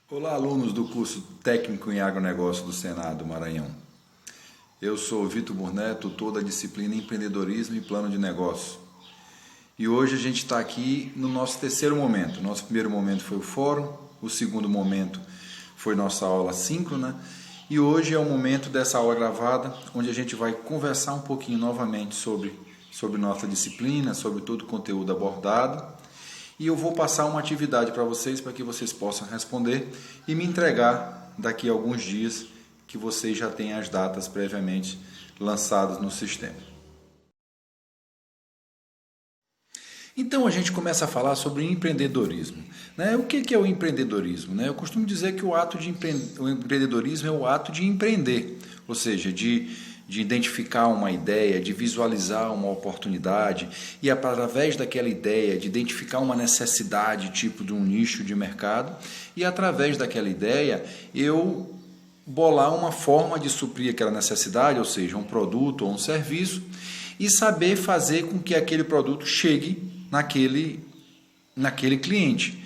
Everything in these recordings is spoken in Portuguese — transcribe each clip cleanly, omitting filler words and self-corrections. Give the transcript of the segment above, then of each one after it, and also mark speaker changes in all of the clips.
Speaker 1: Olá, alunos do curso Técnico em Agronegócio do Senado Maranhão. Eu sou Vitor Burnet, tutor da disciplina Empreendedorismo e Plano de Negócio. E hoje a gente está aqui no nosso terceiro momento. Nosso primeiro momento foi o fórum, o segundo momento foi nossa aula síncrona e hoje é o momento dessa aula gravada, onde a gente vai conversar um pouquinho novamente sobre nossa disciplina, sobre todo o conteúdo abordado. E eu vou passar uma atividade para vocês, para que vocês possam responder e me entregar daqui a alguns dias, que vocês já tenham as datas previamente lançadas no sistema. Então a gente começa a falar sobre empreendedorismo. O que é o empreendedorismo? Eu costumo dizer que o empreendedorismo é o ato de empreender, ou seja, de identificar uma ideia, de visualizar uma oportunidade e através daquela ideia, de identificar uma necessidade tipo de um nicho de mercado e através daquela ideia eu bolar uma forma de suprir aquela necessidade, ou seja, um produto ou um serviço e saber fazer com que aquele produto chegue naquele cliente.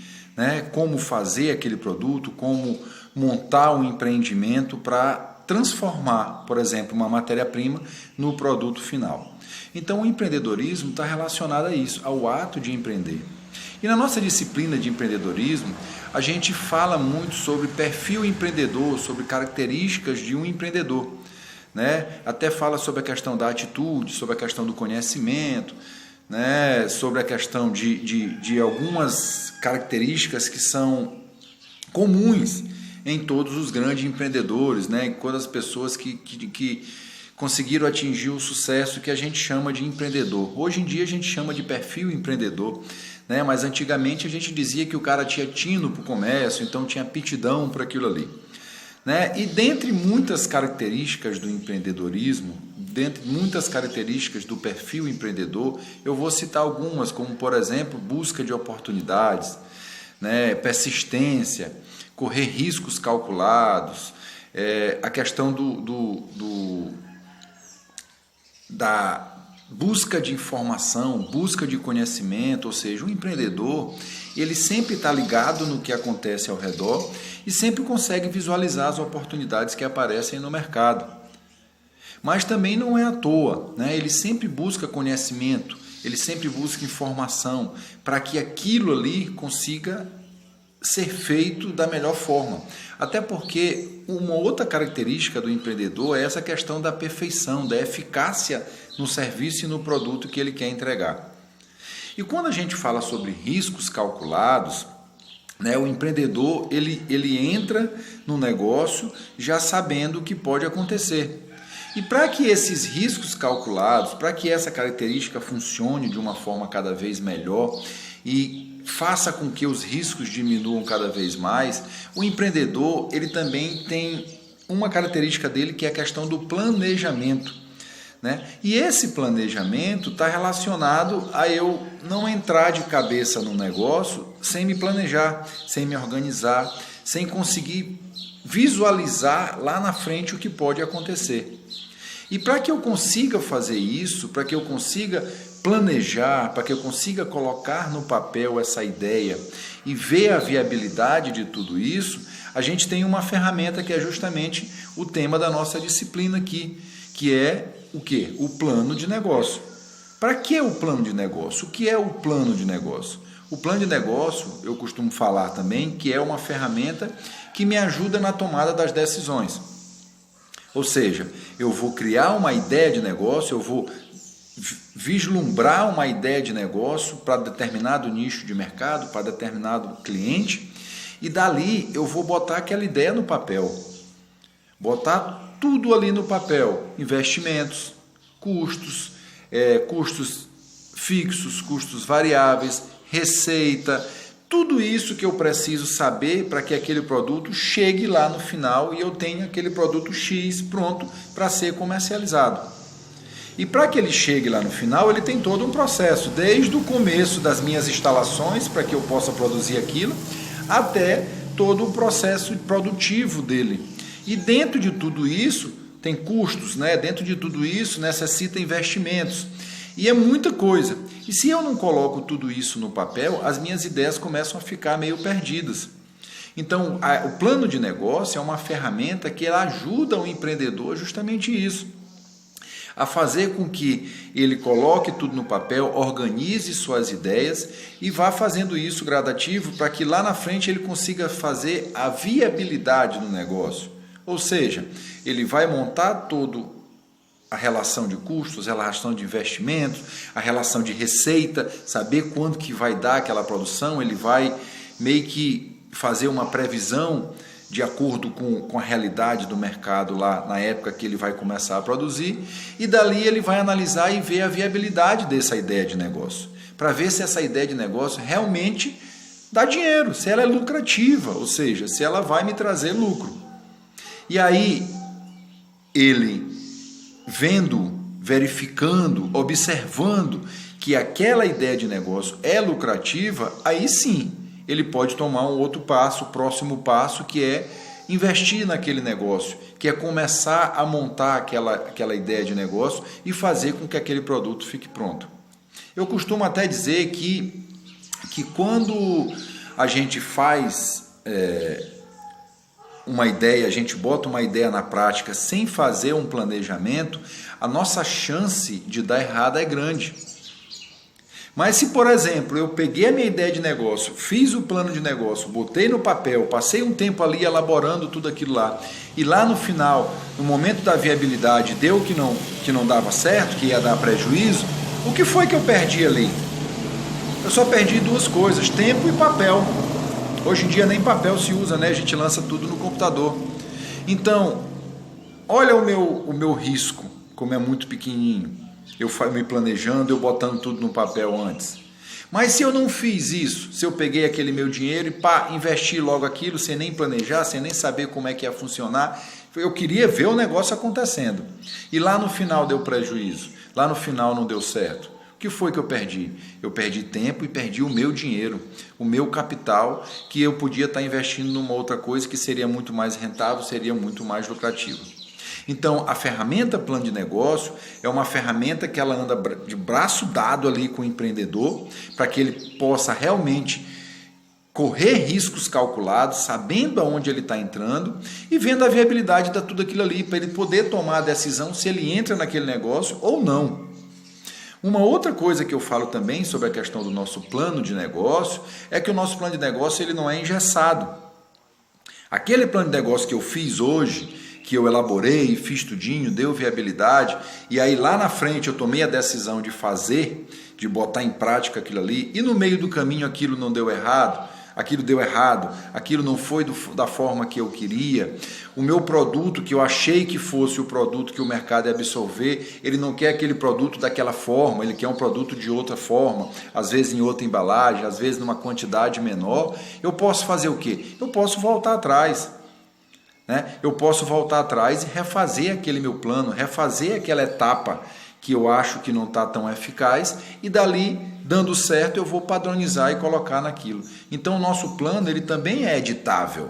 Speaker 1: Como fazer aquele produto, como montar um empreendimento para transformar, por exemplo, uma matéria-prima no produto final. Então, o empreendedorismo está relacionado a isso, ao ato de empreender. E na nossa disciplina de empreendedorismo, a gente fala muito sobre perfil empreendedor, sobre características de um empreendedor. Até fala sobre a questão da atitude, sobre a questão do conhecimento, sobre a questão de algumas características que são comuns em todos os grandes empreendedores, em todas as pessoas que conseguiram atingir o sucesso que a gente chama de empreendedor. Hoje em dia a gente chama de perfil empreendedor, mas antigamente a gente dizia que o cara tinha tino para o comércio, então tinha aptidão para aquilo ali. E dentre muitas características do empreendedorismo, dentre muitas características do perfil empreendedor, eu vou citar algumas, como por exemplo, busca de oportunidades, persistência, correr riscos calculados, a questão da busca de informação, busca de conhecimento, ou seja, o empreendedor ele sempre está ligado no que acontece ao redor e sempre consegue visualizar as oportunidades que aparecem no mercado. Mas também não é à toa, ele sempre busca conhecimento, ele sempre busca informação para que aquilo ali consiga ser feito da melhor forma. Até porque uma outra característica do empreendedor é essa questão da perfeição, da eficácia no serviço e no produto que ele quer entregar. E quando a gente fala sobre riscos calculados, o empreendedor ele entra no negócio já sabendo o que pode acontecer. E para que esses riscos calculados, para que essa característica funcione de uma forma cada vez melhor e faça com que os riscos diminuam cada vez mais, o empreendedor ele também tem uma característica dele que é a questão do planejamento. E esse planejamento está relacionado a eu não entrar de cabeça no negócio sem me planejar, sem me organizar, sem conseguir visualizar lá na frente o que pode acontecer. E para que eu consiga fazer isso, para que eu consiga planejar, para que eu consiga colocar no papel essa ideia e ver a viabilidade de tudo isso, a gente tem uma ferramenta que é justamente o tema da nossa disciplina aqui, que é o quê? O plano de negócio. Para que o plano de negócio? O que é o plano de negócio? O plano de negócio, eu costumo falar também, que é uma ferramenta que me ajuda na tomada das decisões. Ou seja, eu vou criar uma ideia de negócio, eu vou vislumbrar uma ideia de negócio para determinado nicho de mercado, para determinado cliente, e dali eu vou botar aquela ideia no papel. Botar tudo ali no papel, investimentos, custos, custos fixos, custos variáveis, receita, tudo isso que eu preciso saber para que aquele produto chegue lá no final e eu tenha aquele produto X pronto para ser comercializado. E para que ele chegue lá no final, ele tem todo um processo, desde o começo das minhas instalações, para que eu possa produzir aquilo, até todo o processo produtivo dele. E dentro de tudo isso, tem custos, dentro de tudo isso necessita investimentos. E é muita coisa. E se eu não coloco tudo isso no papel, as minhas ideias começam a ficar meio perdidas. Então, o plano de negócio é uma ferramenta que ela ajuda o empreendedor justamente isso, a fazer com que ele coloque tudo no papel, organize suas ideias e vá fazendo isso gradativo para que lá na frente ele consiga fazer a viabilidade do negócio. Ou seja, ele vai montar todo a relação de custos, a relação de investimentos, a relação de receita, saber quanto que vai dar aquela produção, ele vai meio que fazer uma previsão de acordo com a realidade do mercado lá na época que ele vai começar a produzir, e dali ele vai analisar e ver a viabilidade dessa ideia de negócio, para ver se essa ideia de negócio realmente dá dinheiro, se ela é lucrativa, ou seja, se ela vai me trazer lucro. E aí, ele vendo, verificando, observando que aquela ideia de negócio é lucrativa, aí sim, ele pode tomar um outro passo, o próximo passo, que é investir naquele negócio, que é começar a montar aquela ideia de negócio e fazer com que aquele produto fique pronto. Eu costumo até dizer que quando a gente faz uma ideia, a gente bota uma ideia na prática sem fazer um planejamento, a nossa chance de dar errado é grande. Mas se, por exemplo, eu peguei a minha ideia de negócio, fiz o plano de negócio, botei no papel, passei um tempo ali elaborando tudo aquilo lá, e lá no final, no momento da viabilidade, deu que não dava certo, que ia dar prejuízo, o que foi que eu perdi ali? Eu só perdi duas coisas, tempo e papel. Hoje em dia nem papel se usa, né? A gente lança tudo no computador. Então, olha o meu risco, como é muito pequenininho. Eu me planejando, eu botando tudo no papel antes. Mas se eu não fiz isso, se eu peguei aquele meu dinheiro e investi logo aquilo, sem nem planejar, sem nem saber como é que ia funcionar, eu queria ver o negócio acontecendo. E lá no final deu prejuízo, lá no final não deu certo. O que foi que eu perdi? Eu perdi tempo e perdi o meu dinheiro, o meu capital, que eu podia estar investindo numa outra coisa que seria muito mais rentável, seria muito mais lucrativo. Então, a ferramenta plano de negócio é uma ferramenta que ela anda de braço dado ali com o empreendedor, para que ele possa realmente correr riscos calculados, sabendo aonde ele está entrando e vendo a viabilidade de tudo aquilo ali, para ele poder tomar a decisão se ele entra naquele negócio ou não. Uma outra coisa que eu falo também sobre a questão do nosso plano de negócio é que o nosso plano de negócio ele não é engessado. Aquele plano de negócio que eu fiz hoje, que eu elaborei, fiz tudinho, deu viabilidade, e aí lá na frente eu tomei a decisão de fazer, de botar em prática aquilo ali, e no meio do caminho aquilo não deu errado, aquilo não foi da forma que eu queria, o meu produto que eu achei que fosse o produto que o mercado ia absorver, ele não quer aquele produto daquela forma, ele quer um produto de outra forma, às vezes em outra embalagem, às vezes numa quantidade menor, eu posso fazer o quê? Eu posso voltar atrás. Eu posso voltar atrás e refazer aquele meu plano, refazer aquela etapa que eu acho que não está tão eficaz e dali, dando certo, eu vou padronizar e colocar naquilo. Então, o nosso plano ele também é editável.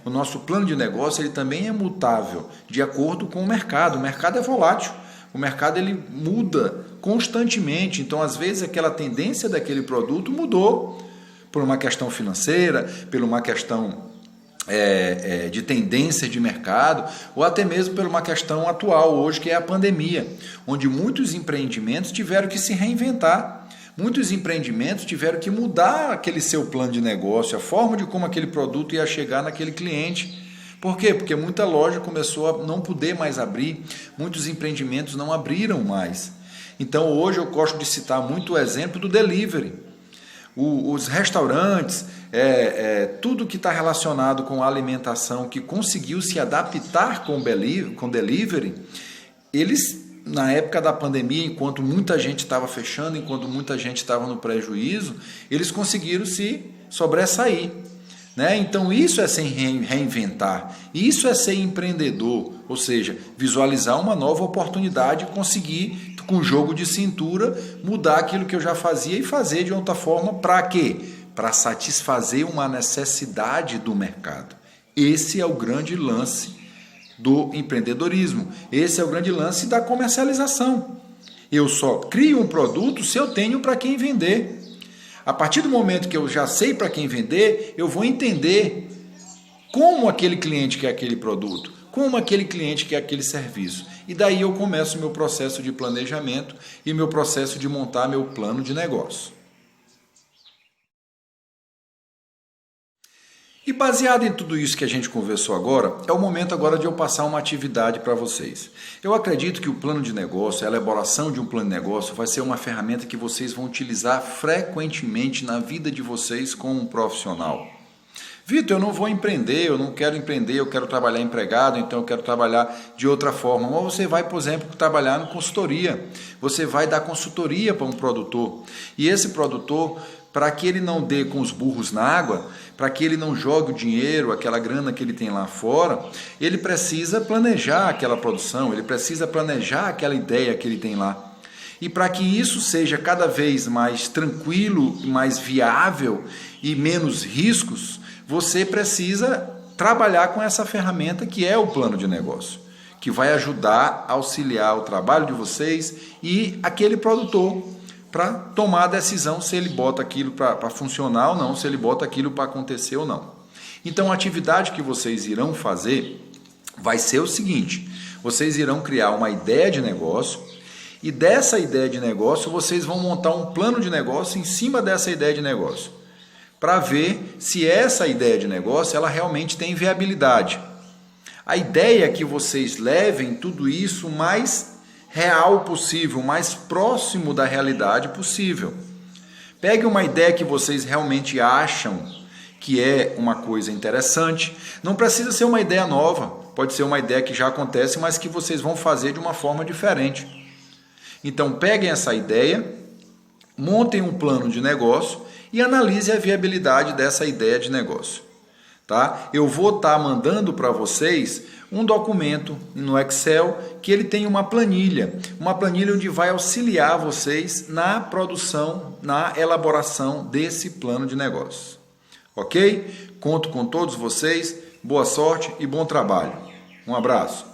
Speaker 1: O nosso plano de negócio ele também é mutável, de acordo com o mercado. O mercado é volátil, o mercado ele muda constantemente. Então, às vezes, aquela tendência daquele produto mudou por uma questão financeira, por uma questão de tendência de mercado, ou até mesmo por uma questão atual hoje, que é a pandemia, onde muitos empreendimentos tiveram que se reinventar, muitos empreendimentos tiveram que mudar aquele seu plano de negócio, a forma de como aquele produto ia chegar naquele cliente. Por quê? Porque muita loja começou a não poder mais abrir, muitos empreendimentos não abriram mais. Então hoje eu gosto de citar muito o exemplo do delivery. Os restaurantes, tudo que está relacionado com a alimentação, que conseguiu se adaptar com delivery, eles, na época da pandemia, enquanto muita gente estava fechando, enquanto muita gente estava no prejuízo, eles conseguiram se sobressair. Então isso é se reinventar, isso é ser empreendedor, ou seja, visualizar uma nova oportunidade e conseguir, com jogo de cintura, mudar aquilo que eu já fazia e fazer de outra forma. Para quê? Para satisfazer uma necessidade do mercado. Esse é o grande lance do empreendedorismo, esse é o grande lance da comercialização. Eu só crio um produto se eu tenho para quem vender. A partir do momento que eu já sei para quem vender, eu vou entender como aquele cliente quer aquele produto, como aquele cliente quer aquele serviço. E daí eu começo meu processo de planejamento e meu processo de montar meu plano de negócio. E baseado em tudo isso que a gente conversou agora, é o momento agora de eu passar uma atividade para vocês. Eu acredito que o plano de negócio, a elaboração de um plano de negócio vai ser uma ferramenta que vocês vão utilizar frequentemente na vida de vocês como um profissional. Vitor, eu não vou empreender, eu não quero empreender, eu quero trabalhar empregado, então eu quero trabalhar de outra forma. Ou você vai, por exemplo, trabalhar em consultoria. Você vai dar consultoria para um produtor. E esse produtor, para que ele não dê com os burros na água, para que ele não jogue o dinheiro, aquela grana que ele tem lá fora, ele precisa planejar aquela produção, ele precisa planejar aquela ideia que ele tem lá. E para que isso seja cada vez mais tranquilo, mais viável e menos riscos, você precisa trabalhar com essa ferramenta que é o plano de negócio, que vai ajudar a auxiliar o trabalho de vocês e aquele produtor para tomar a decisão se ele bota aquilo para funcionar ou não, se ele bota aquilo para acontecer ou não. Então a atividade que vocês irão fazer vai ser o seguinte: vocês irão criar uma ideia de negócio e dessa ideia de negócio vocês vão montar um plano de negócio em cima dessa ideia de negócio, para ver se essa ideia de negócio ela realmente tem viabilidade. A ideia é que vocês levem tudo isso mais real possível, mais próximo da realidade possível. Pegue uma ideia que vocês realmente acham que é uma coisa interessante. Não precisa ser uma ideia nova, pode ser uma ideia que já acontece, mas que vocês vão fazer de uma forma diferente. Então peguem essa ideia, montem um plano de negócio e analise a viabilidade dessa ideia de negócio. Tá? Eu vou estar mandando para vocês um documento no Excel que ele tem uma planilha onde vai auxiliar vocês na produção, na elaboração desse plano de negócio. Ok? Conto com todos vocês, boa sorte e bom trabalho. Um abraço.